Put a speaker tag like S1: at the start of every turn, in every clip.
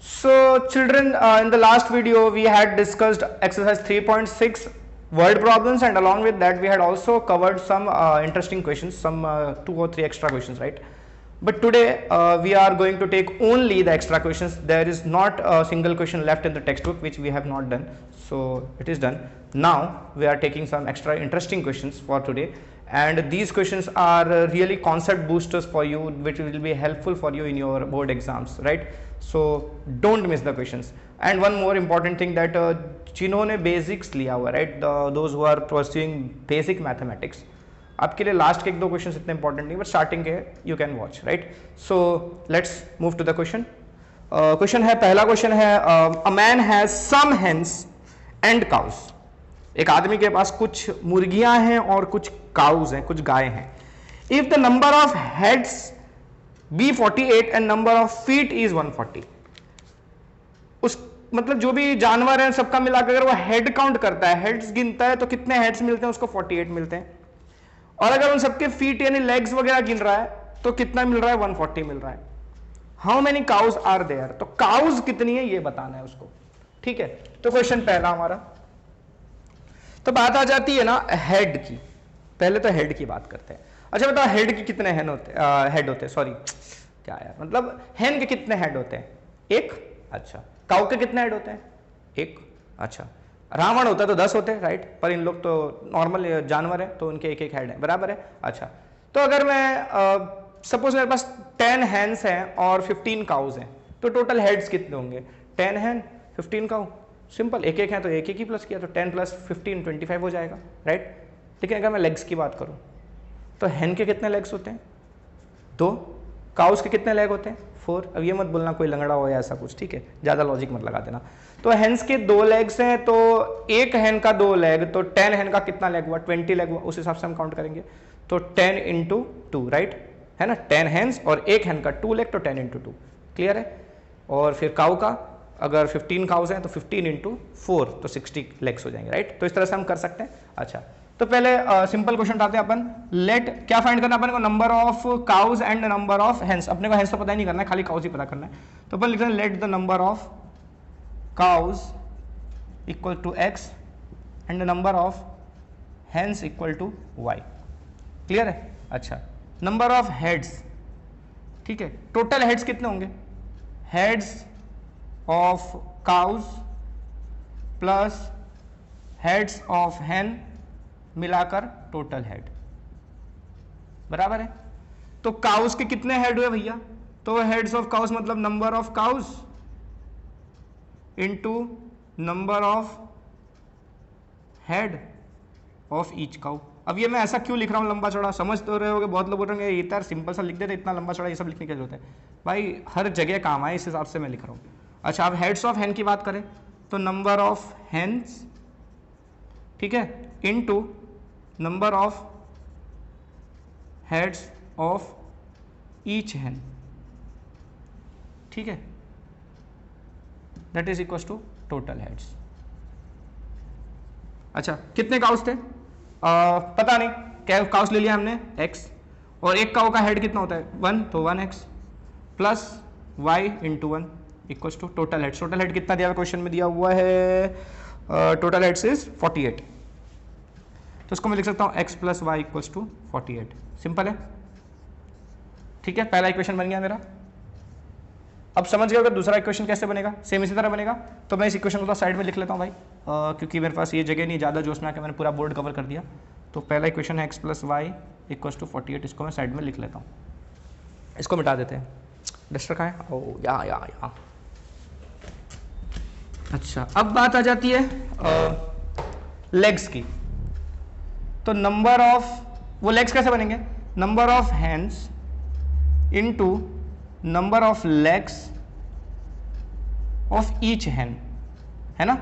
S1: So children, in the last video we had discussed exercise 3.6 word problems, and along with that we had also covered some interesting questions, some 2 or 3 extra questions, right? But today we are going to take only the extra questions. There is not a single question left in the textbook which we have not done, so it is done. Now we are taking some extra interesting questions for today, and these questions are really concept boosters for you, which will be helpful for you in your board exams, right? So don't miss the questions. And one more important thing, that जिन्होंने basics लिया हुआ, right, those who are pursuing basic mathematics, आपके लिए last के 1-2 question इतने important नहीं, but starting के you can watch, right? So let's move to the question. Question है, पहला क्वेश्चन है, a man has some hens and cows. एक आदमी के पास कुछ मुर्गियां हैं और कुछ काउस हैं, कुछ गायें हैं. If the number of heads be 48 and number of feet is 140. उस मतलब जो भी जानवर हैं सबका मिलाकर अगर वो हेड काउंट करता है, हेड्स गिनता है, तो कितने हेड्स मिलते हैं उसको? 48 मिलते हैं. और अगर उन सबके फीट यानी लेग्स वगैरह गिन रहा है तो कितना मिल रहा है? 140 मिल रहा है. How many cows are there? तो काउज कितनी है ये बताना है उसको, ठीक है? तो क्वेश्चन पहला हमारा, तो बात आ जाती है ना हेड की. पहले तो हेड की बात करते हैं. अच्छा बताओ, हेड के कितने हेड होते हैं? सॉरी, क्या यार, मतलब हेन के कितने हेड होते हैं? एक. अच्छा, काऊ के कितने हेड होते हैं? एक. अच्छा, रावण होता है तो 10 होते हैं, राइट? पर इन लोग तो नॉर्मल जानवर है तो उनके एक एक हेड है, बराबर है. अच्छा, तो अगर मैं सपोज मेरे पास 10 हैंस हैं और 15 काउज हैं, तो टोटल हेड्स कितने होंगे? 10 हैन 15 काउ. सिंपल, एक एक है तो एक एक ही प्लस किया, तो 10 प्लस 15 25 हो जाएगा, राइट? लेकिन अगर मैं लेग्स की बात करूं तो हैन के कितने लेग्स होते हैं? 2. काउस के कितने लेग होते हैं? 4. अब ये मत बोलना कोई लंगड़ा हो या ऐसा कुछ, ठीक है? ज्यादा लॉजिक मत लगा देना. तो हेन्स के 2 लेग्स हैं, तो एक हेन का 2 लेग, तो 10 हेन का कितना लेग हुआ? 20 लेग हुआ. उस हिसाब से हम काउंट करेंगे. तो 10 इंटू 2, राइट, है ना? 10 हेन्स और एक हेन का 2 लेग, तो 10 इंटू 2. क्लियर है? और फिर काउ का अगर 15 काउज हैं तो 15 इंटू 4, तो 60 लेग्स हो जाएंगे, राइट? तो इस तरह से हम कर सकते हैं. अच्छा, तो पहले सिंपल क्वेश्चन उठाते हैं अपन. लेट, क्या फाइंड करना अपन को? Number of cows and number of hens. अपने को हेन्स तो पता ही नहीं करना है, खाली काउज ही पता करना है. तो अपन लिखते हैं let the number of cows equal to x and the number of hens equal to y. Clear है? अच्छा, नंबर ऑफ हेड्स, ठीक है? टोटल हेड्स कितने होंगे? Heads of cows plus heads of हेन मिलाकर टोटल हेड, बराबर है? तो काउस के कितने हेड हुए भैया? तो हेड्स ऑफ काउस मतलब number of cows into number of head of each cow. अब ये मैं ऐसा क्यों लिख रहा हूं लंबा चौड़ा? समझ तो रहे होगे, बहुत लोग बोल रहे हैं यार सिंपल सा लिख देते, इतना लंबा चौड़ा ये सब लिखने के लिए होता है. भाई हर जगह काम आए, इस हिसाब से मैं लिख रहा हूं. अच्छा, अब हेड्स ऑफ हेन की बात करें तो नंबर ऑफ हेन्स, ठीक है, into number of heads of each hen, ठीक है? That is equal to total heads. अच्छा, कितने काउस थे? पता नहीं, क्या काउस ले लिया हमने? x, और एक काउ का हेड कितना होता है? 1, तो 1x plus y into 1 equal to total heads. Total head कितना दिया हुआ क्वेश्चन में? दिया हुआ है टोटल हेड्स इज 48. तो इसको मैं लिख सकता हूँ x plus y equals to 48. Simple है, ठीक है? पहला इक्वेशन बन गया मेरा. अब समझ गए अगर दूसरा इक्वेशन कैसे बनेगा? सेम इसी तरह बनेगा. तो मैं इस इक्वेशन को साइड में लिख लेता हूँ भाई, क्योंकि मेरे पास ये जगह नहीं, ज़्यादा जोश में आकर मैंने पूरा बोर्ड कवर कर दिया. तो पहला इक्वेशन है x plus y equals to 48. इसको मैं साइड में लिख लेता हूँ. इसको मिटा देते हैं. डस्टर कहाँ है? ओ या. अच्छा, अब बात आ जाती है लेग्स की. तो नंबर ऑफ, वो लेग्स कैसे बनेंगे? Number of hands into number of legs of each hand, है ना?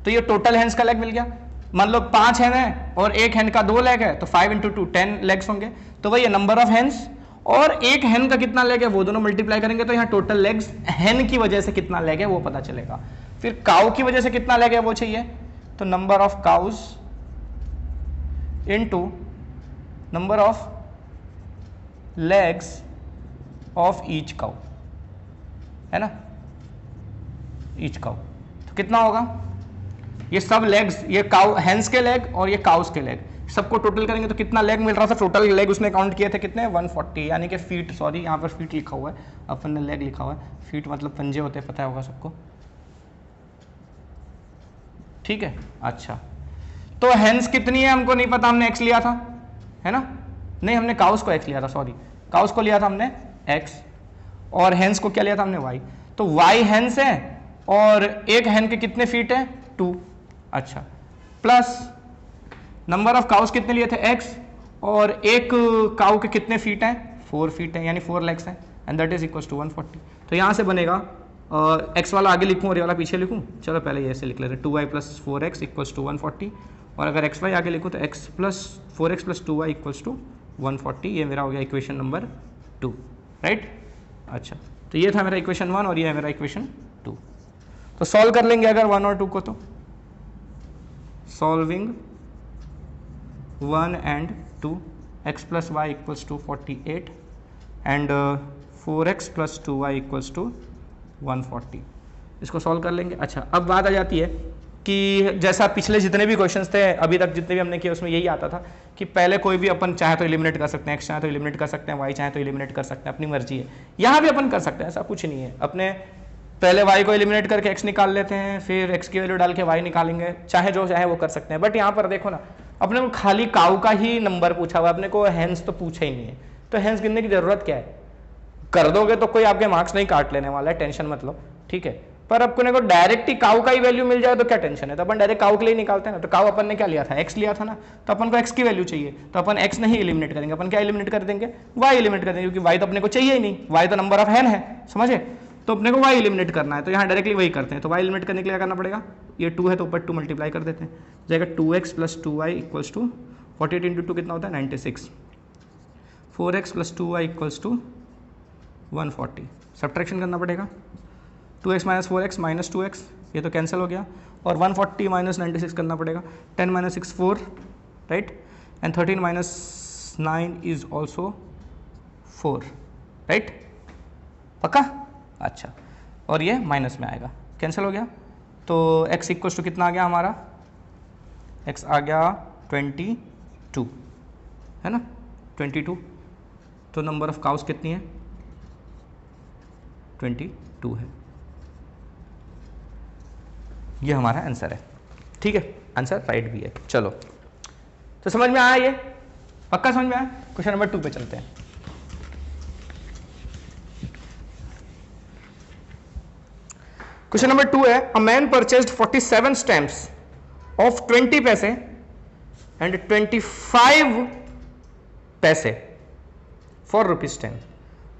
S1: तो ये टोटल हैंड्स का लेग मिल गया. मान लो 5 हैंड है और एक हैंड का 2 लेग है, तो 5 इंटू 2 10 लेग्स होंगे. तो वही नंबर ऑफ हैंड्स और एक हैंड का कितना लेग है वो दोनों मल्टीप्लाई करेंगे, तो यहाँ टोटल लेग्स हैंड की वजह से कितना लेग है वो पता चलेगा. फिर काउ की वजह से कितना लेग है वो चाहिए, तो number of cause into number of legs of each cow, है ना? Each cow. तो कितना होगा, ये सब लेग्स, ये काउ हेंस के लेग और ये काउस के लेग, सबको टोटल करेंगे तो कितना लेग मिल रहा था, टोटल लेग उसने काउंट किए थे कितने 140, यानी कि फीट, सॉरी यहाँ पर फीट लिखा हुआ है, अपन ने लेग लिखा हुआ है, फीट मतलब पंजे होते हैं, पता होगा सबको, ठीक है। अच्छा, तो हेंस कितनी है हमको नहीं पता, हमने एक्स लिया था, है ना, नहीं हमने काउस को एक्स लिया था, सॉरी काउस को लिया था हमने एक्स, और हेंस को क्या लिया था हमने वाई, तो वाई हेंस है और एक हेन के कितने फीट है 2, अच्छा, प्लस नंबर ऑफ काउस कितने लिए थे एक्स, और एक काउ के कितने फीट हैं 4 फीट है, यानी 4 लेग्स हैं, and that is equal to 140। तो यहाँ से बनेगा एक्स वाला आगे लिखूँ और ये वाला पीछे लिखूँ, चलो पहले ये ऐसे लिख लेते हैं 2y plus 4x equals to 140, और अगर एक्स वाई आगे लिखूँ तो x plus 4x plus 2y equals to 140, ये मेरा हो गया इक्वेशन नंबर 2, राइट। अच्छा, तो ये था मेरा इक्वेशन 1 और ये है मेरा इक्वेशन 2। तो सॉल्व कर लेंगे अगर 1 और 2 को, तो solving 1 and 2, x plus y equals to 48 and 4x plus 2y equals to 140, इसको सॉल्व कर लेंगे। अच्छा, अब बात आ जाती है कि जैसा पिछले जितने भी क्वेश्चंस थे अभी तक जितने भी हमने किए उसमें यही आता था कि पहले कोई भी अपन चाहे तो एलिमिनेट कर सकते हैं, x चाहे तो एलिमिनेट कर सकते हैं, y चाहे तो एलिमिनेट कर सकते हैं, अपनी मर्जी है। यहाँ भी अपन कर सकते हैं, ऐसा कुछ नहीं है, अपने पहले y को एलिमिनेट करके x निकाल लेते हैं, फिर x की वैल्यू डाल के y निकालेंगे, चाहे जो चाहे वो कर सकते हैं। बट यहाँ पर देखो ना, अपने को खाली काउ का ही नंबर पूछा हुआ, अपने को हेंस तो पूछा ही नहीं है, तो हेंस गिनने की जरूरत क्या है, कर दोगे तो कोई आपके मार्क्स नहीं काट लेने वाला है, टेंशन मत लो, ठीक है। पर अपने को डायरेक्ट ही काउ का ही वैल्यू मिल जाए तो क्या टेंशन है, तो अपन डायरेक्ट काउ के लिए निकालते हैं ना। तो काउ अपन ने क्या लिया था, x लिया था ना, तो अपन को x की वैल्यू चाहिए, तो अपन x नहीं एलिमिनेट करेंगे, अपन क्या एलिमिनेट कर देंगे, y एलिमिनेट कर देंगे, क्योंकि y तो अपने को चाहिए ही नहीं, y तो नंबर ऑफ हेन है, समझे, तो अपने को y एलिमिनेट करना है, तो यहाँ डायरेक्टली वही करते हैं। तो y एलिमिनेट करने के लिए क्या करना पड़ेगा, ये 2 है तो ऊपर 2 मल्टीप्लाई कर देते हैं, जाएगा 2x plus 2y equals to 48 into 2 कितना होता है 96, 4x plus 2y equals to 140, subtraction करना पड़ेगा, 2x minus 4x minus 2x, ये तो कैंसिल हो गया, और 140 माइनस 96 करना पड़ेगा, 10 minus 6 4, right, and 13 minus 9 is also 4, right, पक्का। अच्छा, और ये माइनस में आएगा, कैंसिल हो गया, तो x इक्वल्स टू कितना आ गया हमारा, x आ गया 22, है ना 22, तो नंबर ऑफ काउस कितनी है 22 है, ये हमारा आंसर है, ठीक है, आंसर राइट भी है। चलो, तो समझ में आया, ये पक्का समझ में आया। क्वेश्चन नंबर 2 पे चलते हैं। क्वेश्चन नंबर 2 है, a man purchased 47 stamps of 20 पैसे एंड 25 पैसे फॉर ₹10।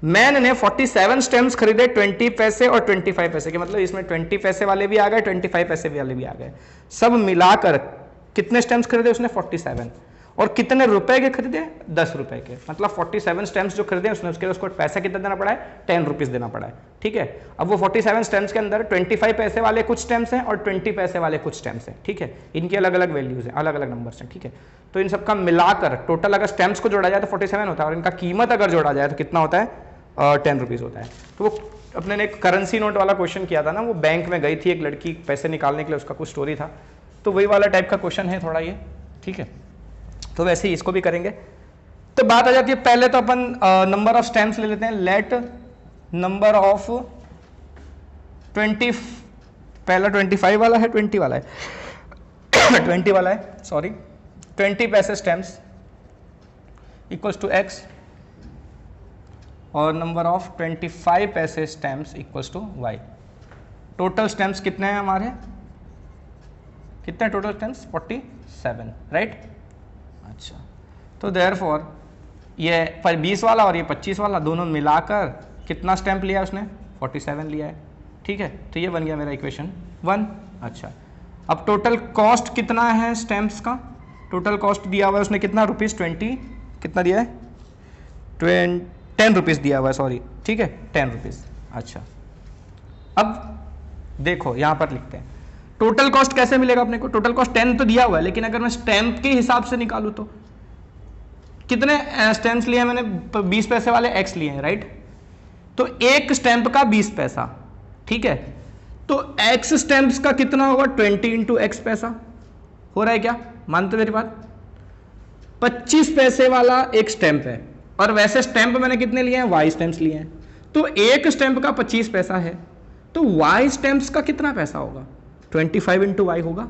S1: मैन ने 47 स्टैम्प्स खरीदे 20 पैसे और 25 पैसे के, मतलब इसमें 20 पैसे वाले भी आ गए, 25 पैसे वाले भी आ गए, सब मिलाकर कितने स्टैम्प्स खरीदे उसने 47, और कितने रुपए के खरीदे 10 रुपए के, मतलब 47 स्टैम्प्स जो खरीदे उसने, उसको पैसा कितना देना पड़ा है 10 रुपीज देना पड़ा है, ठीक है। अब वो 47 स्टैम्प्स के अंदर 25 पैसे वाले कुछ स्टैम्प्स हैं और 20 पैसे वाले कुछ स्टैम्प्स हैं, ठीक है, इनकी अलग अलग वैल्यूज हैं, अलग अलग नंबर्स हैं, ठीक है। तो इन सबका मिलाकर टोटल अगर स्टैम्प्स को जोड़ा जाए तो 47 होता है, और इनका कीमत अगर जोड़ा जाए तो कितना होता है 10 रुपीज होता है। तो वो अपने ने एक करेंसी नोट वाला क्वेश्चन किया था ना, वो बैंक में गई थी एक लड़की पैसे निकालने के लिए, उसका कुछ स्टोरी था, तो वही वाला टाइप का क्वेश्चन है थोड़ा ये, ठीक है। तो वैसे ही इसको भी करेंगे। तो बात आ जाती है, पहले तो अपन नंबर ऑफ स्टैम्प्स ले लेते हैं, लेट नंबर ऑफ 20, पहला 25 वाला है 20 वाला है 20 वाला है, सॉरी 20 पैसे स्टैम्प्स इक्वल्स टू x, और नंबर ऑफ 25 पैसे stamps equals to y। Total stamps कितने हैं हमारे, कितने टोटल स्टैम्प्स 47, राइट। अच्छा, तो देयरफॉर ये 20 वाला और ये 25 वाला दोनों मिलाकर कितना स्टैम्प लिया उसने 47 लिया है, ठीक है। तो ये बन गया मेरा इक्वेशन 1। अच्छा, अब टोटल कॉस्ट कितना है स्टैम्प्स का, टोटल कॉस्ट दिया हुआ है उसने कितना ₹20, कितना दिया है 10 रुपीज़ दिया हुआ है, सॉरी, ठीक है 10 रुपीज़। अच्छा, अब देखो यहाँ पर लिखते हैं टोटल कॉस्ट कैसे मिलेगा अपने को, टोटल कॉस्ट 10 तो दिया हुआ है, लेकिन अगर मैं स्टैम्प के हिसाब से निकालूं तो कितने स्टैम्प्स लिए हैं मैंने, 20 पैसे वाले x लिए हैं, राइट। तो एक स्टैम्प का 20 पैसा, ठीक है। तो x स्टैंप्स का कितना होगा 20 इंटू एक्स पैसा। हो रहा है क्या, मानते मेरी बात? 25 पैसे वाला एक स्टैंप है, और वैसे स्टैंप मैंने कितने लिए हैं, y स्टैंप्स लिए हैं। तो एक स्टैंप का 25 पैसा है, तो y स्टैंप्स का कितना पैसा होगा, 25 इंटू वाई होगा,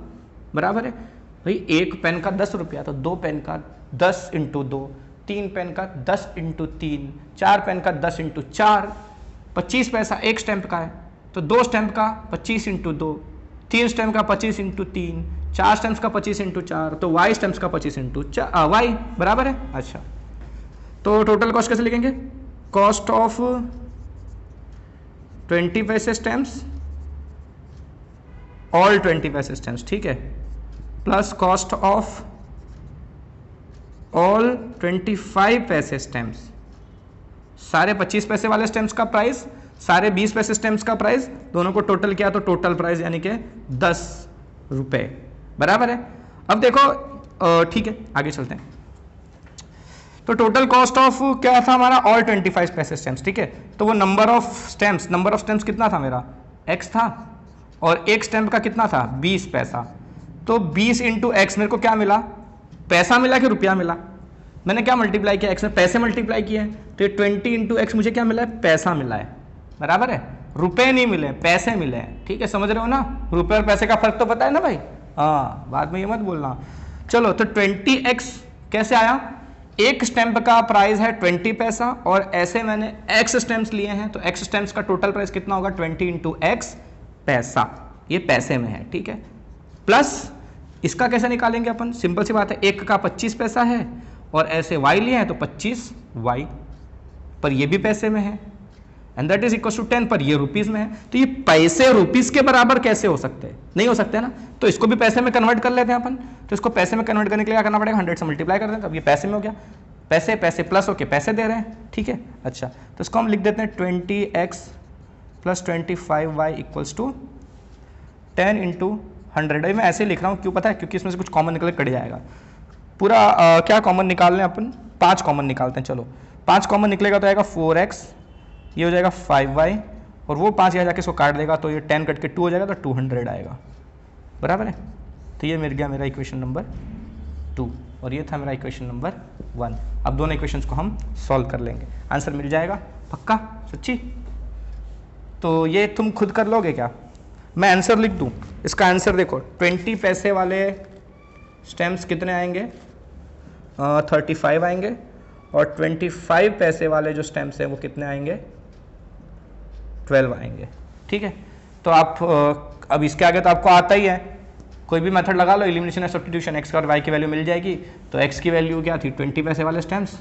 S1: बराबर है भाई। एक पेन का 10 रुपया, तो 2 पेन का 10 इंटू 2, 3 पेन का 10 इंटू 3, 4 पेन का 10 इंटू 4, 25 पैसा एक स्टैंप का है, तो 2 स्टैंप का 25 इंटू 2, 3 स्टैंप का 25 इंटू 3, 4 स्टैंप्स का 25 इंटू 4, तो y स्टैंप्स का 25 इंटू y, बराबर है। अच्छा, तो टोटल कॉस्ट कैसे लिखेंगे, कॉस्ट ऑफ 20 पैसे स्टैंप्स, ऑल 20 पैसे स्टैंप्स, ठीक है, प्लस कॉस्ट ऑफ ऑल 25 पैसे स्टैंप्स, सारे 25 पैसे वाले स्टैंप्स का प्राइस, सारे 20 पैसे स्टैंप्स का प्राइस, दोनों को टोटल किया तो टोटल प्राइस यानी कि 10 रुपए, बराबर है। अब देखो ठीक है, आगे चलते हैं। तो टोटल कॉस्ट ऑफ क्या था हमारा, ऑल 25 पैसे स्टैंप्स, ठीक है। तो वो नंबर ऑफ स्टैंप्स कितना था मेरा, x था, और एक स्टैंप का कितना था 20 पैसा, तो 20 इंटू एक्स मेरे को क्या मिला, पैसा मिला कि रुपया मिला, मैंने क्या मल्टीप्लाई किया, एक्स में पैसे मल्टीप्लाई किए हैं, तो ये 20 इंटू एक्स मुझे क्या मिला है, पैसा मिला है, बराबर है। रुपए नहीं मिले, पैसे मिले हैं, ठीक है, समझ रहे हो ना, रुपए और पैसे का फर्क तो पता है ना भाई, हाँ, बाद में ये मत बोलना। चलो, तो 20x कैसे आया, एक स्टैंप का प्राइस है 20 पैसा, और ऐसे मैंने x स्टैंप्स लिए हैं, तो x स्टैंप्स का टोटल प्राइस कितना होगा 20 इंटू एक्स पैसा, ये पैसे में है, ठीक है। प्लस इसका कैसे निकालेंगे अपन, सिंपल सी बात है, एक का 25 पैसा है और ऐसे y लिए हैं तो 25y, पर ये भी पैसे में है, and that is equal to 10, पर ये रुपीस में है। तो ये पैसे रुपीस के बराबर कैसे हो सकते हैं, नहीं हो सकते ना, तो इसको भी पैसे में कन्वर्ट कर लेते हैं अपन। तो इसको पैसे में कन्वर्ट करने के लिए क्या करना पड़ेगा, 100 से मल्टीप्लाई कर दें, तो अब ये पैसे में हो गया, पैसे पैसे प्लस होके पैसे दे रहे हैं, ठीक है। अच्छा, तो इसको हम लिख देते हैं 20x plus 25y equals to 10 into 100। मैं ऐसे लिख रहा हूँ, क्यों पता है, क्योंकि इसमें से कुछ कॉमन निकल कट जाएगा पूरा। क्या कॉमन निकालने अपन, 5 कॉमन निकालते हैं, चलो 5 कॉमन निकलेगा तो आएगा 4x, ये हो जाएगा 5y, और वो 5 यहाँ जाके इसको काट देगा, तो ये 10 कट के 2 हो जाएगा, तो 200 आएगा, बराबर है। तो ये मिल गया मेरा इक्वेशन नंबर 2, और ये था मेरा इक्वेशन नंबर 1। अब दोनों इक्वेशंस को हम सॉल्व कर लेंगे, आंसर मिल जाएगा पक्का, सच्ची। तो ये तुम खुद कर लोगे क्या, मैं आंसर लिख दूं, इसका आंसर देखो, 20 पैसे वाले स्टैम्प्स कितने आएंगे, 35 आएंगे, और 25 पैसे वाले जो स्टैम्प्स हैं वो कितने आएंगे, 12 आएंगे, ठीक है। तो आप अब इसके आगे तो आपको आता ही है, कोई भी मेथड लगा लो, एलिमिनेशन या सब्स्टिट्यूशन, एक्स और वाई की वैल्यू मिल जाएगी। तो एक्स की वैल्यू क्या थी, 20 पैसे वाले स्टैम्प्स,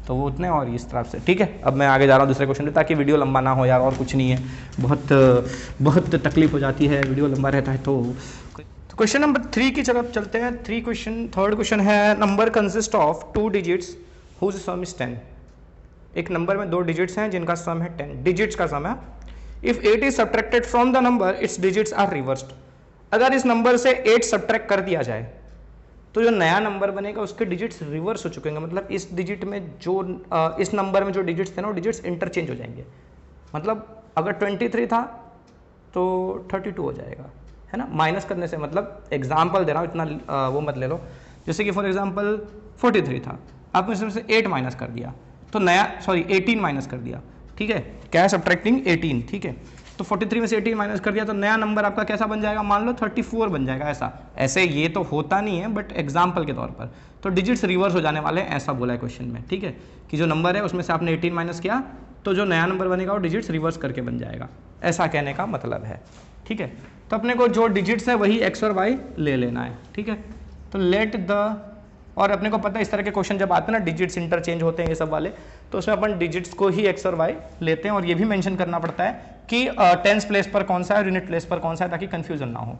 S1: तो वो उतने, और इस तरफ से, ठीक है। अब मैं आगे जा रहा हूँ दूसरे क्वेश्चन पे, ताकि वीडियो लंबा ना हो यार, और कुछ नहीं है, बहुत तकलीफ हो जाती है वीडियो लंबा रहता है। तो क्वेश्चन नंबर 3 की तरफ चलते हैं। थर्ड क्वेश्चन है, number consist of 2 digits whose sum is 10। एक नंबर में 2 डिजिट्स हैं जिनका सम है 10, डिजिट्स का सम है। If 8 is subtracted from the number, its digits are reversed. अगर इस नंबर से 8 सब्ट्रैक्ट कर दिया जाए तो जो नया नंबर बनेगा उसके डिजिट्स रिवर्स हो चुके हैं, मतलब इस डिजिट में जो इस नंबर में जो डिजिट्स थे ना, वो डिजिट्स इंटरचेंज हो जाएंगे। मतलब अगर 23 था तो 32 हो जाएगा, है ना, माइनस करने से, मतलब एग्जाम्पल दे रहा हूँ, इतना वो मत ले लो। जैसे कि फॉर एग्जाम्पल 43 था, आपने इसमें से 8 माइनस कर दिया, तो नया 18 माइनस कर दिया, ठीक है, क्या है, सब्ट्रैक्टिंग 18, ठीक है। तो 43 में से 18 माइनस कर दिया, तो नया नंबर आपका कैसा बन जाएगा, मान लो 34 बन जाएगा। ऐसे ये तो होता नहीं है, बट एग्जाम्पल के तौर पर, तो डिजिट्स रिवर्स हो जाने वाले हैं, ऐसा बोला है क्वेश्चन में, ठीक है, कि जो नंबर है उसमें से आपने 18 माइनस किया, तो जो नया नंबर बनेगा वो डिजिट्स रिवर्स करके बन जाएगा, ऐसा कहने का मतलब है, ठीक है। तो अपने को जो डिजिट्स है वही एक्स और वाई ले लेना है, ठीक है। तो लेट द, और अपने को पता है इस तरह के क्वेश्चन जब आते हैं ना, डिजिट्स इंटरचेंज होते हैं ये सब वाले, तो उसमें अपन डिजिट्स को ही एक्स और वाई लेते हैं, और ये भी मेंशन करना पड़ता है कि टेंस प्लेस पर कौन सा है, यूनिट प्लेस पर कौन सा है, ताकि कंफ्यूजन ना हो।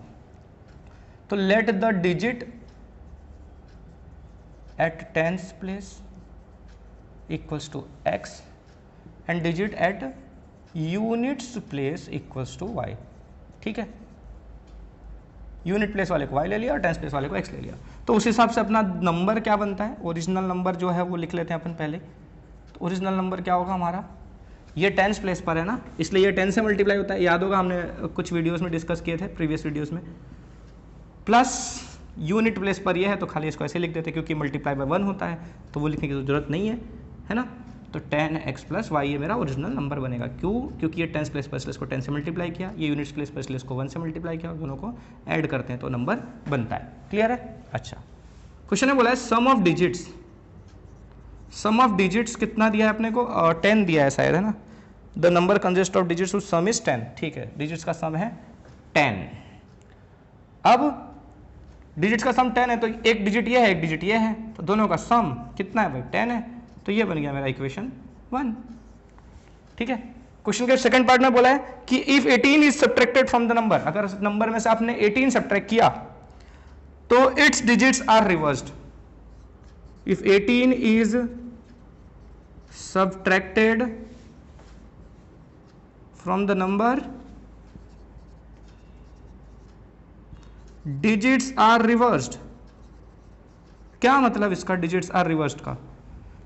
S1: तो let the digit at tens place equals to x and digit at units place equals to y, ठीक है। यूनिट प्लेस वाले को वाई ले लिया और टेंस प्लेस वाले को एक्स ले लिया। तो उस हिसाब से अपना नंबर क्या बनता है, ओरिजिनल नंबर जो है वो लिख लेते हैं अपन पहले। तो ओरिजिनल नंबर क्या होगा हमारा, ये टेंस प्लेस पर है ना, इसलिए ये 10 से मल्टीप्लाई होता है, याद होगा हमने कुछ वीडियोस में डिस्कस किए थे, प्रीवियस वीडियोस में। प्लस यूनिट प्लेस पर ये है तो खाली इसको ऐसे लिख देते क्योंकि मल्टीप्लाई बाय 1 होता है, तो वो लिखने की जरूरत नहीं है ना। तो 10x प्लस वाई ये मेरा ओरिजिनल नंबर बनेगा। क्यों? क्योंकि ये टेंस प्लेस पर इसलिए इसको 10 से मल्टीप्लाई किया, ये यूनिट्स प्लेस पर इसलिए इसको 1 से मल्टीप्लाई किया, और दोनों को ऐड करते हैं तो नंबर बनता है। क्लियर है? अच्छा, क्वेश्चन ने बोला है sum of digits. Sum of digits कितना दिया है अपने को? 10 दिया है शायद, है ना। The number consist of digits whose sum is 10। ठीक है, डिजिट्स का सम है 10। अब डिजिट्स का सम 10 है तो एक डिजिट ये है, एक डिजिट ये है, तो दोनों का सम कितना है भाई? 10 है। तो ये बन गया मेरा इक्वेशन 1। ठीक है, क्वेश्चन के सेकंड पार्ट में बोला है कि if 18 is subtracted from the number, अगर नंबर में से आपने 18 सब्ट्रैक्ट किया तो its digits are reversed. If 18 is subtracted from the number, digits are reversed. क्या मतलब इसका डिजिट्स आर रिवर्स्ड का?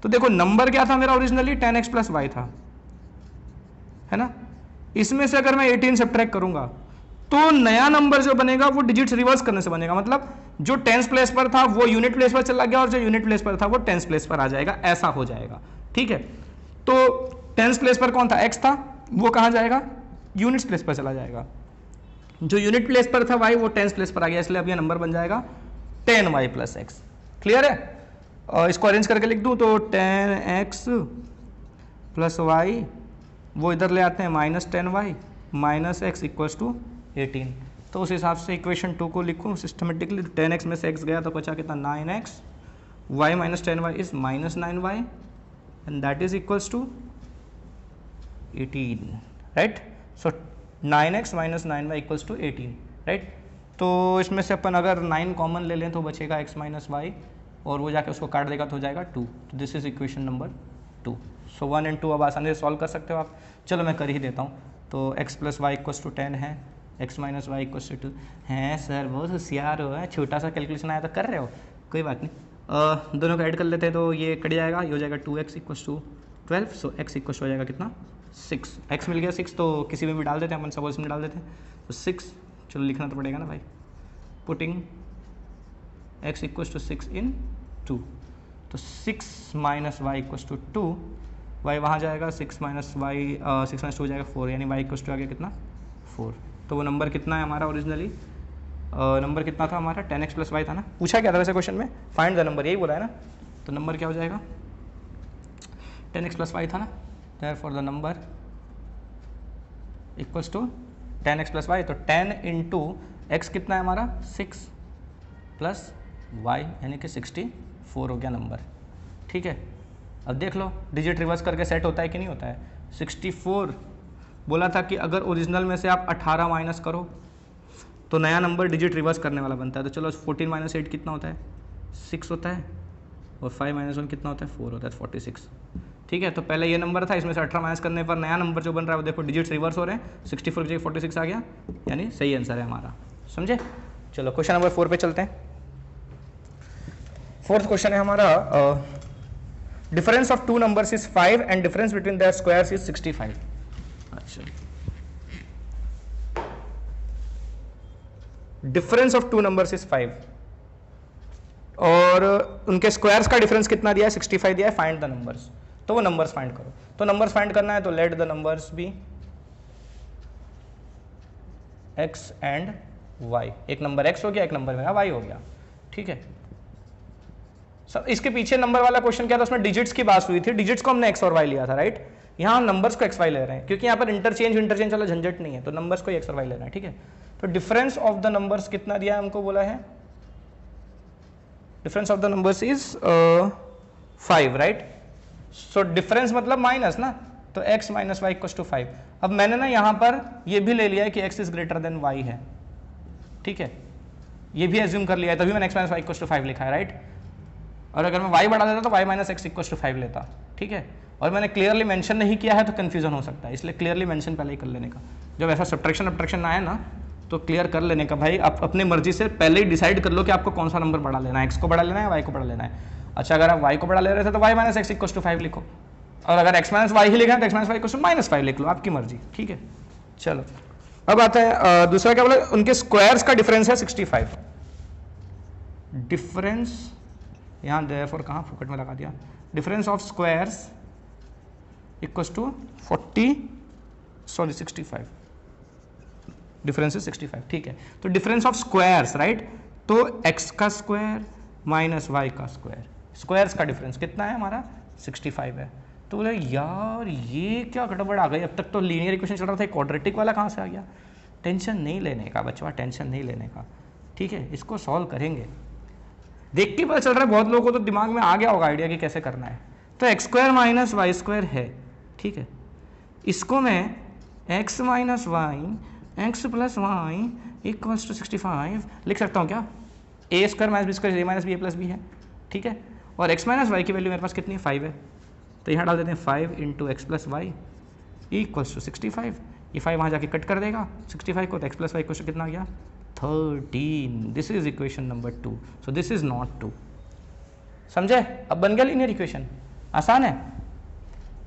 S1: तो देखो नंबर क्या था मेरा ओरिजिनली? 10x प्लस वाई था, है ना। इसमें से अगर मैं 18 सब्ट्रैक्ट करूंगा तो नया नंबर जो बनेगा वो डिजिट्स रिवर्स करने से बनेगा। मतलब जो टेंस प्लेस पर था वो यूनिट प्लेस पर चला गया और जो यूनिट प्लेस पर था वो टेंस प्लेस पर आ जाएगा, ऐसा हो जाएगा। ठीक है, तो टेंस प्लेस पर कौन था? x था, वो कहां जाएगा? यूनिट्स प्लेस पर चला जाएगा। जो यूनिट प्लेस पर था y वो टेंस प्लेस पर आ गया, इसलिए अब ये नंबर बन जाएगा 10y प्लस x। क्लियर है? इसको अरेंज करके लिख दूं तो 10x प्लस वाई, वो इधर ले आते हैं minus 10y minus x equals to 18। तो उस हिसाब से इक्वेशन 2 को लिखूं सिस्टमेटिकली। 10x में से x गया तो बचा कितना? 9x, y minus 10y is minus 9y and that is equals to 18, right. So 9x minus 9y equals to 18, right. तो इसमें से अपन अगर 9 कॉमन ले लें तो बचेगा x माइनस वाई, और वो जाके उसको काट देगा तो हो जाएगा 2। तो this is equation number 2। So 1 and 2 अब आसानी से सॉल्व कर सकते हो आप। चलो मैं कर ही देता हूँ। तो x plus y equals to 10 है, x minus y equals to 2 हैं। सर बहुत होशियार हो, है छोटा सा कैलकुलेशन आया तो कर रहे हो, कोई बात नहीं। दोनों को ऐड कर लेते हैं तो ये कट जाएगा, ये हो जाएगा 2x equals to 12। So x equals हो जाएगा कितना? 6। x मिल गया 6, तो किसी में भी डाल देते हैं अपन, सपोज में डाल देते हैं तो 6। चलो लिखना तो पड़ेगा ना भाई। Putting x equals to 6 in 2, तो 6 माइनस वाई इक्वल्स टू 2, वाई वहाँ जाएगा 6 माइनस वाई 6 माइनस 2 हो जाएगा 4, यानी वाई इक्वल्स टू आ गया कितना? 4। तो वो नंबर कितना है हमारा ओरिजिनली? नंबर कितना था हमारा? 10x प्लस वाई था ना। पूछा क्या था वैसे क्वेश्चन में? फाइंड द नंबर, यही बोला है ना। तो नंबर क्या हो जाएगा? 10x प्लस वाई था ना, therefore the number equals to 10x plus y. तो 10 इंटू एक्स कितना है हमारा? 6 प्लस वाई यानी कि 64 हो गया नंबर। ठीक है, अब देख लो डिजिट रिवर्स करके सेट होता है कि नहीं होता है। 64 बोला था कि अगर ओरिजिनल में से आप 18 माइनस करो तो नया नंबर डिजिट रिवर्स करने वाला बनता है। तो चलो 14 माइनस 8 कितना होता है? 6 होता है, और 5 माइनस 1 कितना होता है? 4 होता है, 46। ठीक है, तो पहले ये नंबर था, इसमें से 18 माइनस करने पर नया नंबर जो बन रहा है वो देखो डिजिट्स रिवर्स हो रहे हैं। 64 की जगह 46 आ गया, यानी सही आंसर है हमारा। समझे? चलो क्वेश्चन नंबर 4 पे चलते हैं। फोर्थ क्वेश्चन है हमारा, difference of two numbers is 5 and difference between their squares is 65। अच्छा, difference of two numbers is 5 और उनके स्क्वायर्स का डिफरेंस कितना दिया है? 65 दिया है। फाइंड द नंबर्स, तो वो नंबर्स फाइंड करो। तो नंबर्स फाइंड करना है तो let the numbers be x and y। एक नंबर x हो गया, एक नंबर मेरा y हो गया। ठीक है, सब इसके पीछे नंबर वाला क्वेश्चन क्या था? उसमें डिजिट्स की बात हुई थी, डिजिट्स को हमने x और y लिया था, राइट। यहाँ हम नंबर्स को x y ले रहे हैं क्योंकि यहाँ पर इंटरचेंज वाला झंझट नहीं है, तो नंबर्स को x और y ले रहे हैं। ठीक है, तो डिफरेंस ऑफ द नंबर्स कितना दिया है हमको? बोला है difference of the numbers is 5, right. So difference मतलब माइनस ना, तो x minus y equals to 5। अब मैंने ना यहाँ पर ये भी ले लिया है कि x is greater than y है। ठीक है, ये भी एज्यूम कर लिया है, तभी मैंने x minus y equals to 5 लिखा है, राइट। और अगर मैं y बढ़ा देता तो y minus x equals to 5 लेता। ठीक है, और मैंने क्लियरली मेंशन नहीं किया है तो कंफ्यूजन हो सकता है, इसलिए क्लियरली मेंशन पहले ही कर लेने का। जब ऐसा सब्ट्रैक्शन आए ना तो क्लियर कर लेने का भाई। आप अपनी मर्जी से पहले ही डिसाइड कर लो कि आपको कौन सा नंबर बढ़ा लेना है, x को बढ़ा लेना है, y को बढ़ा लेना है। अच्छा, अगर आप y को बढ़ा ले रहे थे तो y minus x equals to 5 लिखो, और अगर x माइनस वाई ही लिखा है तो x माइनस वाई को माइनस 5 लिख लो, आपकी मर्जी, ठीक है। चलो अब आता है दूसरा, क्या बोला, उनके स्क्वायर्स का डिफरेंस है 65। डिफरेंस यहाँ देयरफॉर कहाँ फुकट में लगा दिया, difference of squares equals to 65, difference is 65, ठीक है। तो डिफरेंस ऑफ स्क्वायर्स, राइट, तो x का स्क्वायर माइनस y का स्क्वायर, स्क्वायर्स का डिफरेंस कितना है हमारा 65 है। तो बोले यार ये क्या गड़बड़ आ गई, अब तक तो लीनियर इक्वेशन चल रहा था, क्वाड्रेटिक वाला कहाँ से आ गया। टेंशन नहीं लेने का बच्चा, टेंशन नहीं लेने का, ठीक है, इसको सॉल्व करेंगे। देख के पता चल रहा है बहुत लोगों को तो दिमाग में आ गया होगा आइडिया कि कैसे करना है। तो x square minus y square है, ठीक है, इसको मैं x minus y x plus y equals to 65 लिख सकता हूँ क्या, a square minus b square a minus b a plus b है, ठीक है, और x माइनस वाई की वैल्यू मेरे पास कितनी है 5 है, तो यहाँ डाल देते हैं 5 into x plus y equals to 65, ये 5 वहाँ जाके कट कर देगा 65 को, तो x प्लस वाई क्वेश्चन कितना आ गया 13। This is equation number 2, so this is not 2, समझे। अब बन गया लीनियर इक्वेशन, आसान है।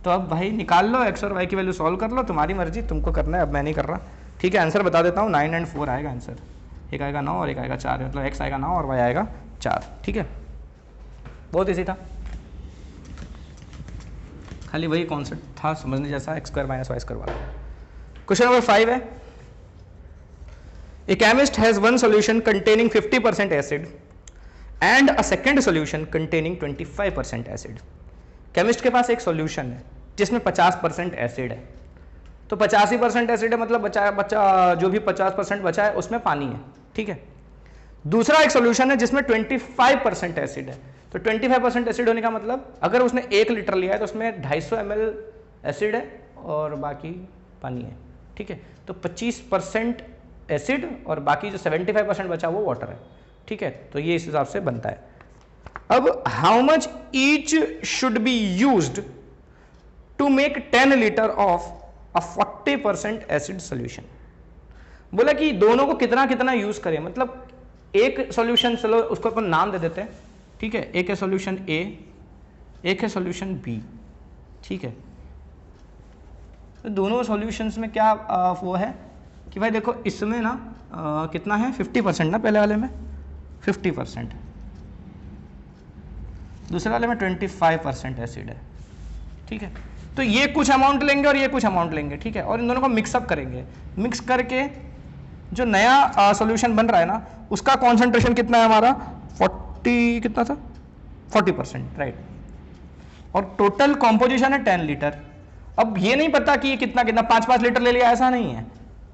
S1: तो अब भाई निकाल लो x और y की वैल्यू सॉल्व कर लो, तुम्हारी मर्जी, तुमको करना है, अब मैं नहीं कर रहा, ठीक है। आंसर बता देता हूँ, 9 और 4 आएगा आंसर, एक आएगा 9 और एक आएगा 4, मतलब x आएगा 9 और y आएगा 4, ठीक है। बहुत ईजी था, खाली वही कॉन्सेप्ट था समझने जैसा, x square minus y square वाला। क्वेश्चन नंबर 5 है, a chemist has one solution containing 50% acid and a second solution containing 25% acid. Chemist के पास एक सॉल्यूशन है जिसमें 50% एसिड है, तो 85% एसिड है, मतलब बचा जो भी 50% बचा है उसमें पानी है, ठीक है। दूसरा एक सॉल्यूशन है जिसमें 25% एसिड है, तो 25% एसिड होने का मतलब अगर उसने 1 लीटर लिया है तो उसमें 250 ml एसिड है और बाकी पानी है, ठीक है। तो 25% एसिड और बाकी जो 75% बचा वो वाटर है, ठीक है। तो ये इस हिसाब से बनता है। अब how much each should be used to make 10 litre of a 40% acid solution. बोला कि दोनों को कितना कितना यूज करें, मतलब एक सॉल्यूशन, चलो उसको अपन नाम दे देते हैं, ठीक है। एक है सॉल्यूशन ए, एक है सॉल्यूशन बी, ठीक है। तो दोनों सॉल्यूशंस में क्या वो है कि भाई देखो इसमें ना कितना है 50% ना, पहले वाले में 50%, दूसरे वाले में 25% एसिड है, ठीक है। तो ये कुछ अमाउंट लेंगे और ये कुछ अमाउंट लेंगे, ठीक है, और इन दोनों को मिक्सअप करेंगे। मिक्स करके जो नया सॉल्यूशन बन रहा है ना उसका कॉन्सेंट्रेशन कितना है हमारा 40 कितना था 40%, राइट, और टोटल कॉम्पोजिशन है 10 लीटर। अब ये नहीं पता कि ये कितना कितना 5-5 लीटर ले लिया, ऐसा नहीं है,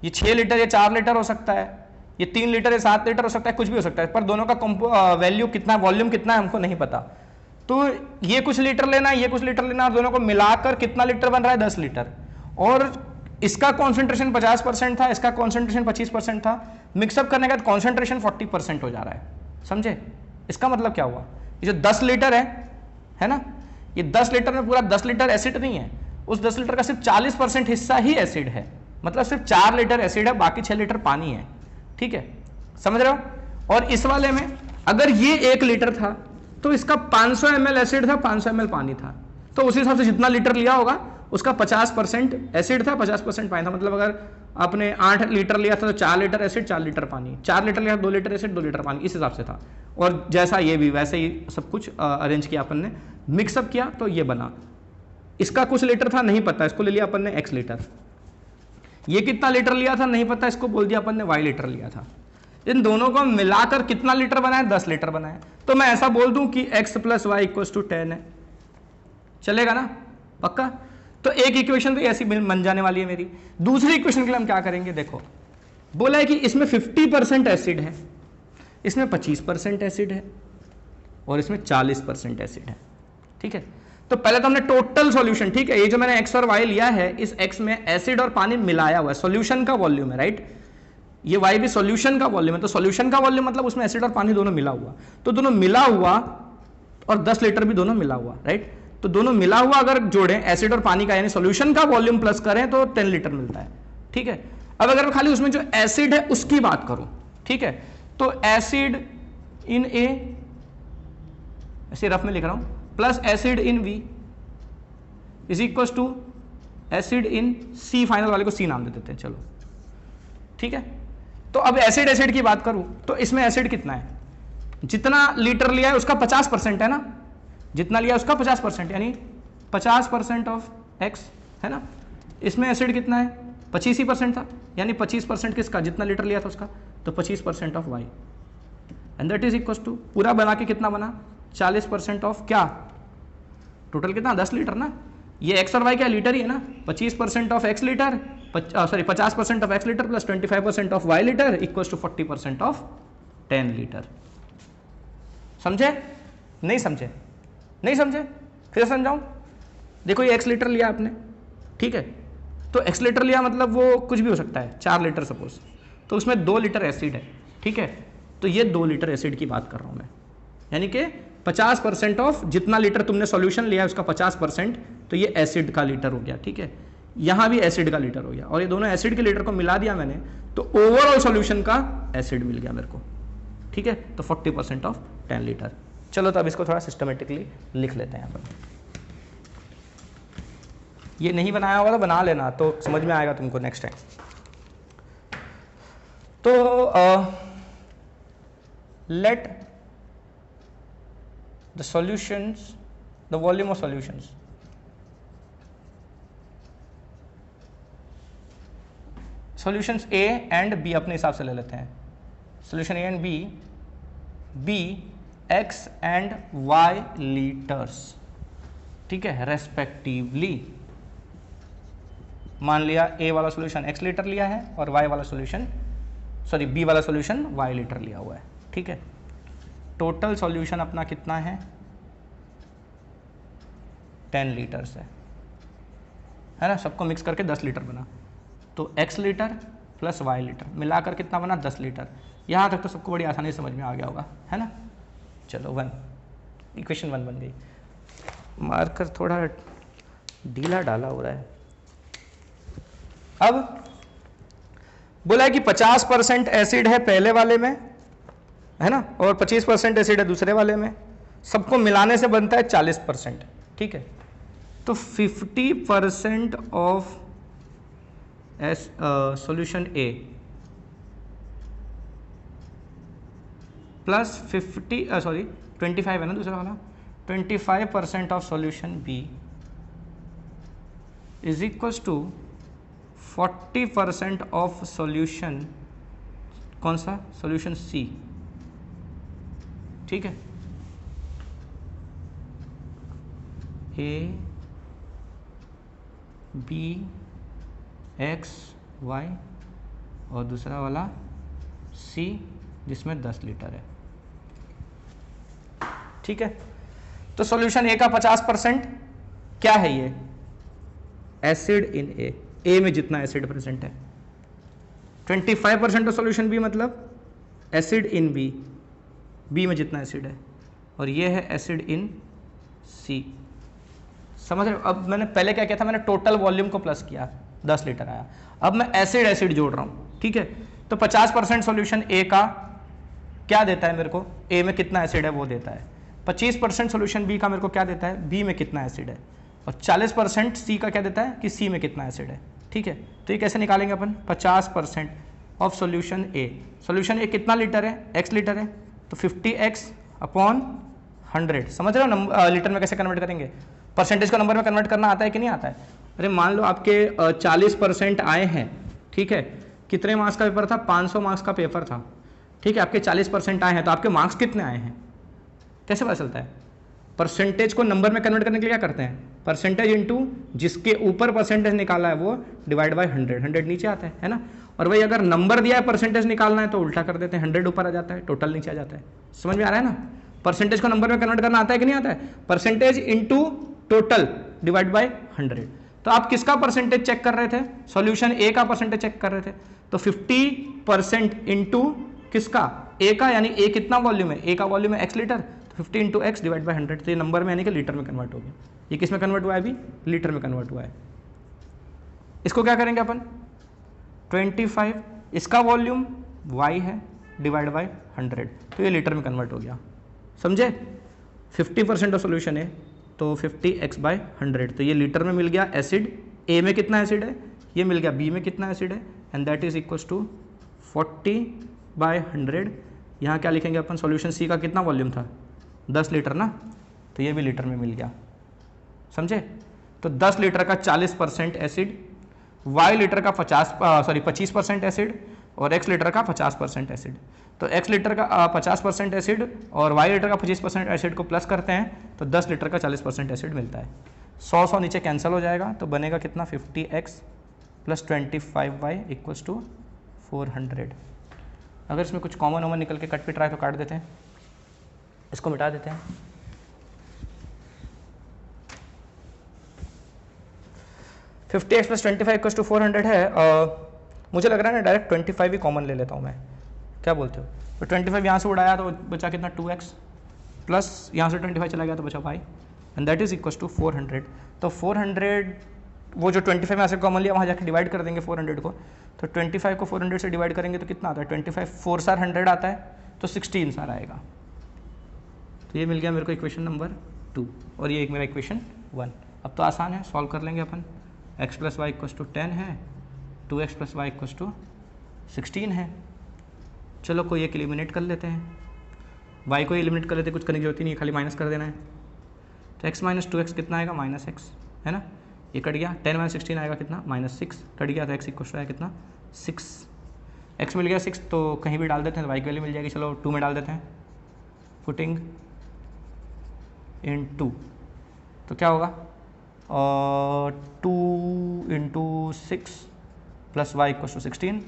S1: ये 6 लीटर या 4 लीटर हो सकता है, ये 3 लीटर या 7 लीटर हो सकता है, कुछ भी हो सकता है, पर दोनों का वैल्यू कितना, वॉल्यूम कितना है हमको नहीं पता। तो ये कुछ लीटर लेना है, ये कुछ लीटर लेना है, और दोनों को मिलाकर कितना लीटर बन रहा है 10 लीटर, और इसका कॉन्सेंट्रेशन 50% था, इसका कॉन्सेंट्रेशन 25% था, मिक्सअप करने के बाद कॉन्सेंट्रेशन 40% हो जा रहा है, समझे। इसका मतलब क्या हुआ, ये जो 10 लीटर है ना, ये 10 लीटर में पूरा 10 लीटर एसिड नहीं है, उस 10 लीटर का सिर्फ 40% हिस्सा ही एसिड है, मतलब सिर्फ 4 लीटर एसिड है, बाकी 6 लीटर पानी है, ठीक है, समझ रहे हो। और इस वाले में अगर ये 1 लीटर था तो इसका 500 ml एसिड था, 500 ml पानी था, तो उस हिसाब से जितना लीटर लिया होगा उसका 50% एसिड था, 50% पानी था, मतलब अगर आपने 8 लीटर लिया था तो 4 लीटर एसिड 4 लीटर पानी, 4 लीटर लिया 2 लीटर एसिड 2 लीटर पानी, इस हिसाब से था। और जैसा ये भी वैसे ही सब कुछ अरेंज किया अपन ने, मिक्सअप किया तो ये बना। इसका कुछ लीटर था नहीं पता, इसको ले लिया अपन ने x लीटर, ये कितना लीटर लिया था नहीं पता, इसको बोल दिया अपन ने y लीटर लिया था। इन दोनों को मिलाकर कितना लीटर बनाए 10 लीटर बनाए, तो मैं ऐसा बोल दूं कि x plus y equals to 10 है, चलेगा ना, पक्का। तो एक इक्वेशन तो ऐसी बन जाने वाली है मेरी। दूसरी इक्वेशन के लिए हम क्या करेंगे, देखो बोला है कि इसमें 50% एसिड है, इसमें 25% एसिड है और इसमें 40% एसिड है, ठीक है। तो पहले तो हमने टोटल सॉल्यूशन, ठीक है, ये जो मैंने x और y लिया है इस x में एसिड और पानी मिलाया हुआ है, सॉल्यूशन का वॉल्यूम है, राइट, ये y भी सॉल्यूशन का वॉल्यूम है, तो सॉल्यूशन का वॉल्यूम मतलब उसमें एसिड और पानी दोनों मिला हुआ, तो दोनों मिला हुआ और 10 लीटर भी दोनों मिला हुआ, राइट। तो दोनों मिला हुआ अगर जोड़ें एसिड और पानी का, यानी सॉल्यूशन का वॉल्यूम प्लस करें तो 10 लीटर मिलता है, ठीक है। अब अगर मैं खाली उसमें जो एसिड है उसकी बात करूं, ठीक है, तो एसिड इन ए, ऐसे रफ में लिख रहा हूं, plus acid in B is equal to acid in C, final वाले को सी नाम दे देते हैं, चलो ठीक है। तो अब एसिड एसिड की बात करूं तो इसमें एसिड कितना है, जितना लीटर लिया है उसका 50% है ना, जितना लिया उसका 50%, यानी 50% ऑफ एक्स है ना। इसमें एसिड कितना है, 25% था, यानी 25% किसका, जितना लीटर लिया था उसका, तो 25% of y, and that is equal to पूरा बना के कितना बना, 40% ऑफ क्या, टोटल कितना 10 लीटर ना, ये एक्स और वाई क्या लीटर ही है ना, 25% of x litre, sorry 50% of x litre plus 25% of y litre equal to 40% of 10 litre. समझे, नहीं समझे, नहीं समझे, फिर समझाऊं। देखो ये एक्स लीटर लिया आपने, ठीक है, तो एक्स लीटर लिया मतलब वो कुछ भी हो सकता है, 4 लीटर सपोज, तो उसमें 2 लीटर एसिड है, ठीक है, तो ये 2 लीटर एसिड की बात कर रहा हूं मैं, यानी कि 50% ऑफ जितना लीटर तुमने सॉल्यूशन लिया है उसका 50%, तो ये एसिड का लीटर हो गया, ठीक है, यहां भी एसिड का लीटर हो गया, और ये दोनों एसिड के लीटर को मिला दिया मैंने, तो ओवरऑल सॉल्यूशन का एसिड मिल गया मेरे को, ठीक है, तो 40% ऑफ 10 लीटर। चलो तो अब इसको थोड़ा सिस्टमेटिकली लिख लेते हैं यहाँ पर। ये नहीं बनाया होगा तो बना लेना, तो समझ में आएगा तुमको नेक्स्ट टाइम। तो let the solutions, the volume of solutions, solutions A and B अपने हिसाब से ले लेते हैं, solution A and B x and y litres, ठीक है, रेस्पेक्टिवली। मान लिया ए वाला सॉल्यूशन एक्स लीटर लिया है और वाई वाला सॉल्यूशन, सॉरी बी वाला सॉल्यूशन वाई लीटर लिया हुआ है, ठीक है। टोटल सॉल्यूशन अपना कितना है, 10 लीटर्स है ना, सबको मिक्स करके 10 लीटर बना, तो x litre plus y litre मिलाकर कितना बना, 10 लीटर। यहाँ तक तो सबको बड़ी आसानी से समझ में आ गया होगा, है ना। चलो 1, इक्वेशन 1 बन गई। मार्कर थोड़ा ढीला डाला हो रहा है। अब बोला है कि 50% एसिड है पहले वाले में, है ना, और 25% एसिड है दूसरे वाले में, सबको मिलाने से बनता है 40%, ठीक है। तो 50% ऑफ सॉल्यूशन ए प्लस 25 है ना दूसरा वाला, 25% of solution B is equal to 40% of solution, कौन सा, सॉल्यूशन सी, ठीक है। ए बी एक्स वाई और दूसरा वाला सी जिसमें 10 लीटर है, ठीक है। तो सॉल्यूशन ए का 50% क्या है, ये एसिड इन ए में जितना एसिड प्रेजेंट है, 25% ऑफ सॉल्यूशन बी मतलब एसिड इन बी में जितना एसिड है, और ये है एसिड इन सी। समझ रहे हो। अब मैंने पहले क्या किया था, मैंने टोटल वॉल्यूम को प्लस किया, 10 लीटर आया, अब मैं एसिड एसिड जोड़ रहा हूं, ठीक है। तो 50% सॉल्यूशन ए का क्या देता है मेरे को, ए में कितना एसिड है वो देता है, 25% सॉल्यूशन बी का मेरे को क्या देता है, बी में कितना एसिड है, और 40% सी का क्या देता है कि सी में कितना एसिड है, ठीक है। तो ये कैसे निकालेंगे अपन, 50% ऑफ सॉल्यूशन ए, सॉल्यूशन ए कितना लीटर है, एक्स लीटर है, तो 50x अपॉन 100, समझ रहे हो। लीटर में कैसे कन्वर्ट करेंगे, परसेंटेज को नंबर में कन्वर्ट करना आता है कि नहीं आता है। अरे मान लो आपके 40% आए हैं, ठीक है, कितने मार्क्स का पेपर था, 500 मार्क्स का पेपर था, ठीक है, आपके 40% आए हैं, तो आपके मार्क्स कितने आए हैं, कैसे पता चलता है। परसेंटेज को नंबर में कन्वर्ट करने के लिए क्या करते हैं, परसेंटेज इंटू जिसके ऊपर परसेंटेज निकाला है वो डिवाइड बाय 100 नीचे आता है ना। और वही अगर नंबर दिया है परसेंटेज निकालना है तो उल्टा कर देते हैं, 100 ऊपर आ जाता है, टोटल नीचे आ जाता है। समझ में आ रहा है ना। परसेंटेज को नंबर में कन्वर्ट करना आता है कि नहीं आता है, percentage into total divide by 100। तो आप किसका परसेंटेज चेक कर रहे थे, सॉल्यूशन ए का परसेंटेज चेक कर रहे थे, तो 50% इंटू किसका, ए का, यानी ए कितना वॉल्यूम है, ए का वॉल्यूम है x लीटर, तो 50 इंटू एक्स डिवाइड बाई 100, तो ये नंबर में यानी कि लीटर में कन्वर्ट हो गया। ये किस में कन्वर्ट हुआ है, अभी लीटर में कन्वर्ट हुआ है। इसको क्या करेंगे अपन, 25 इसका वॉल्यूम y है डिवाइड बाई 100, तो ये लीटर में कन्वर्ट हो गया, समझे। 50% ऑफ सोल्यूशन है तो 50x/100, तो ये लीटर में मिल गया एसिड, ए में कितना एसिड है ये मिल गया, बी में कितना एसिड है, and that is equals to 40/100। यहाँ क्या लिखेंगे अपन, सॉल्यूशन सी का कितना वॉल्यूम था 10 लीटर ना, तो ये भी लीटर में मिल गया, समझे। तो 10 लीटर का 40% एसिड, y लीटर का 25% एसिड और x लीटर का 50% एसिड। तो x लीटर का 50% एसिड और y लीटर का 25% एसिड को प्लस करते हैं तो 10 लीटर का 40% एसिड मिलता है। 100 नीचे कैंसिल हो जाएगा तो बनेगा कितना 50x + 25y = 400। अगर इसमें कुछ कॉमन वॉमन निकल के कट पिट रहा है तो काट देते हैं, इसको मिटा देते हैं। फिफ्टी एक्स प्लस 25 = 400 है। मुझे लग रहा है ना डायरेक्ट 25 ही कॉमन ले लेता हूँ मैं, क्या बोलते हो। तो 25 यहाँ से उड़ाया तो बचा कितना 2x प्लस यहाँ से 25 चला गया तो बचा y, and that is equal to 400। तो 400 वो जो 25 यहाँ से कॉमन लिया वहाँ जाकर डिवाइड कर देंगे 400 को, तो 25 को 400 से डिवाइड करेंगे तो कितना आता है 25 4 सार 100 आता है तो 16 सार आएगा। तो ये मिल गया मेरे को इक्वेशन नंबर 2 और ये एक मेरा इक्वेशन 1। अब तो आसान है, सॉल्व कर लेंगे अपन। x + y = 10 है, 2x + y = 16 है। चलो कोई एक एलिमिनेट कर लेते हैं, y को एलिमिनेट कर लेते हैं, कुछ करने की जरूरत ही नहीं, खाली माइनस कर देना है। तो x - 2x कितना आएगा -x, है ना, ये कट गया। 10 - 16 आएगा कितना -6, कट गया तो x = आया कितना 6। x मिल गया 6 तो कहीं भी डाल देते हैं तो y की वैल्यू मिल जाएगी। चलो 2 में डाल देते हैं, पुटिंग इन 2 तो क्या होगा 2 × 6 + y = 16,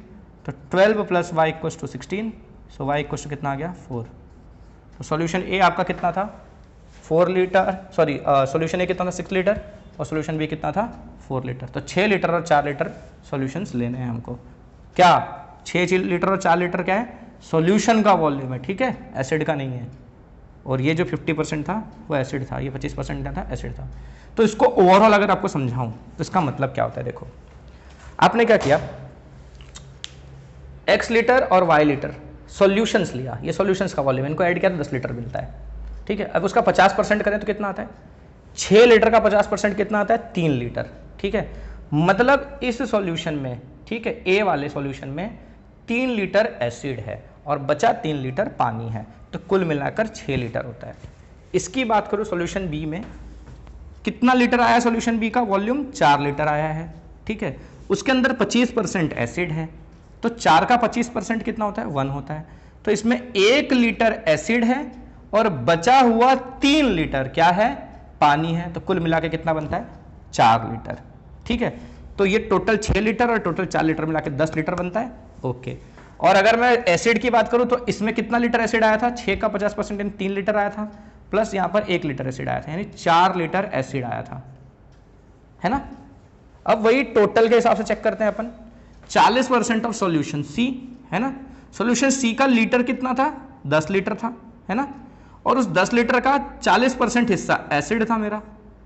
S1: तो 12 + y = 16, सो y = कितना आ गया 4। तो सॉल्यूशन ए आपका कितना था 4 लीटर, सॉरी सॉल्यूशन ए कितना था 6 लीटर और सॉल्यूशन बी कितना था 4 लीटर। तो 6 लीटर और 4 लीटर सॉल्यूशंस लेने हैं हमको। क्या 6 लीटर और 4 लीटर क्या है सॉल्यूशन का वॉल्यूम है, ठीक है, एसिड का नहीं है। और ये जो 50% था वो एसिड था, ये 25% क्या था एसिड था। तो इसको ओवरऑल अगर आपको समझाऊं तो इसका मतलब क्या होता है, देखो आपने क्या किया x लीटर और y लीटर सॉल्यूशंस लिया, ये सॉल्यूशंस का वॉल्यूम, इनको ऐड किया तो 10 लीटर मिलता है, ठीक है। अब उसका 50% करें तो कितना आता है 6 लीटर का 50% कितना आता है 3 लीटर, ठीक है। मतलब इस सॉल्यूशन में, ठीक है, ए वाले सॉल्यूशन में 3 लीटर एसिड है और बचा 3 लीटर पानी है, तो कुल मिलाकर 6 लीटर होता है। इसकी बात करो सॉल्यूशन बी में कितना लीटर आया, सॉल्यूशन बी का वॉल्यूम 4 लीटर आया है, ठीक है। उसके अंदर 25% एसिड है, तो 4 का 25% कितना होता है 1 होता है। तो इसमें 1 लीटर एसिड है और बचा हुआ 3 लीटर क्या है पानी है, तो कुल मिला के कितना बनता है 4 लीटर, ठीक है। तो ये टोटल 6 लीटर और टोटल 4 लीटर मिला के 10 लीटर बनता है, ओके। और अगर मैं एसिड की बात करूं तो इसमें कितना लीटर एसिड आया था 6 का 50% यानी 3 लीटर आया था, प्लस यहां पर 1 लीटर एसिड आया था, यानी 4 लीटर एसिड आया था, है ना। अब वही टोटल के हिसाब से चेक करते हैं अपन। 40% ऑफ सॉल्यूशन सी, है ना, सॉल्यूशन सी का लीटर कितना था 10 लीटर था, है ना, और उस 10 लीटर का 40% हिस्सा एसिड था मेरा,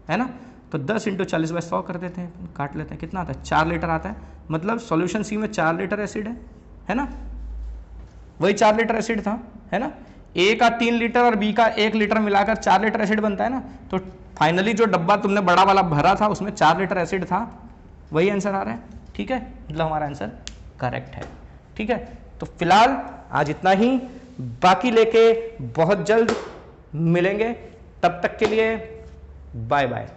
S1: है ना। तो 10 × 40/100 कर देते हैं, काट लेते हैं, कितना आता है 4 लीटर आता है। मतलब सॉल्यूशन सी में 4 लीटर एसिड है ना, वही 4 लीटर एसिड था, है ना। ए का 3 लीटर और बी का 1 लीटर मिलाकर 4 लीटर एसिड बनता है ना। तो फाइनली जो डब्बा तुमने बड़ा वाला भरा था उसमें 4 लीटर एसिड था, वही आंसर आ रहा है, ठीक है। मतलब हमारा आंसर करेक्ट है, ठीक है। तो फिलहाल आज इतना ही, बाकी लेके बहुत जल्द मिलेंगे, तब तक के लिए बाय बाय।